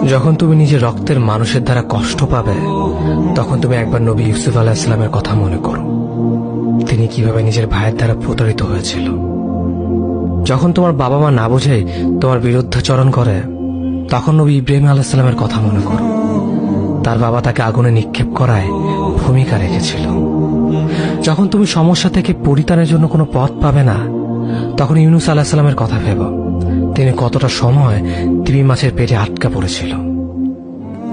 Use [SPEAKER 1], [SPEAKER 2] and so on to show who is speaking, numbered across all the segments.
[SPEAKER 1] যখন তুমি নিজের রক্তের মানুষের দ্বারা কষ্ট পাবে, তখন তুমি একবার নবী ইউসুফ আলাইহিস সালামের কথা মনে করো। তিনি কিভাবে নিজের ভাইয়ের দ্বারা প্রতারিত হয়েছিল। যখন তোমার বাবা মা না বুঝে তোমার বিরুদ্ধাচরণ করে, তখন নবী ইব্রাহিম আলাইহিস সালামের কথা মনে করো। তার বাবা তাকে আগুনে নিক্ষেপ করায় ভূমিকা রেখেছিল। যখন তুমি সমস্যা থেকে পরিত্রাণের জন্য কোনো পথ পাবে না, তখন ইউনুস আলাইহিস সালামের কথা ভেবো। তিনি কতটা সময় তিমি মাছের পেটে আটকা পড়েছিল।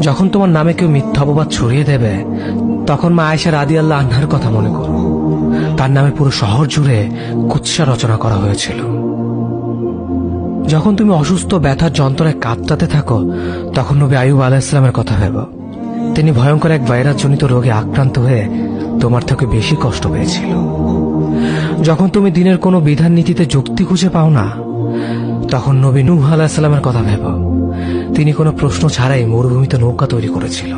[SPEAKER 1] যখন তোমার নামে কেউ মিথ্যা অপবাদ ছড়িয়ে দেবে, তখন মা আয়েশা রাদিয়াল্লাহু আনহার কথা মনে করো। তার নামে পুরো শহর জুড়ে কুৎসা রচনা করা হয়েছিল। যখন তুমি অসুস্থ ব্যথার যন্ত্রণায় কাঁদতে থাকো, তখন নবী আইয়ুব আলাইহিস সালামের কথা ভেবো। তিনি ভয়ঙ্কর এক ভাইরাসজনিত রোগে আক্রান্ত হয়ে তোমার থেকে বেশি কষ্ট পেয়েছিল। যখন তুমি দিনের কোনো বিধান নীতিতে যুক্তি খুঁজে পাও না, তখন নবী নূহ আলাইহিস সালামের কথা ভেবো। তিনি কোনো প্রশ্ন ছাড়াই মরুভূমিতে নৌকা তৈরি করেছিল।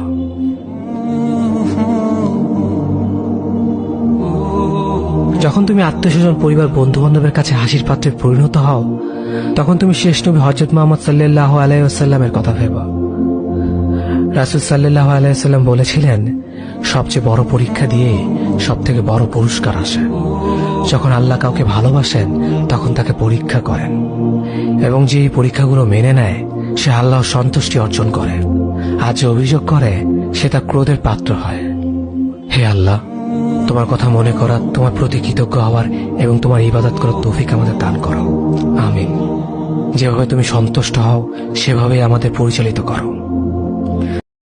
[SPEAKER 1] যখন তুমি আত্মীয়স্বজন, পরিবার, বন্ধু বান্ধবের কাছে হাসির পাত্রে পরিণত হও, তখন তুমি শেষ নবী হযরত মুহাম্মদ সাল্লাল্লাহু আলাইহি ওয়াসাল্লামের কথা ভেবো। রাসূল সাল্লাল্লাহু আলাইহি ওয়াসাল্লাম বলেছিলেন, সবচেয়ে বড় পরীক্ষা দিয়ে সবথেকে বড় পুরস্কার আসে। যখন আল্লাহ কাউকে ভালোবাসেন, তখন তাকে পরীক্ষা করেন, এবং যে এই পরীক্ষাগুলো মেনে নেয়, সে আল্লাহর সন্তুষ্টি অর্জন করে। আর যে অভিযোগ করে, সে তার ক্রোধের পাত্র হয়। হে আল্লাহ, তোমার কথা মনে করা, তোমার প্রতি কৃতজ্ঞ হওয়ার এবং তোমার ইবাদত করার তৌফিক আমাদের দান করো। আমিন। যেভাবে তুমি সন্তুষ্ট হও, সেভাবেই আমাদের পরিচালিত করো।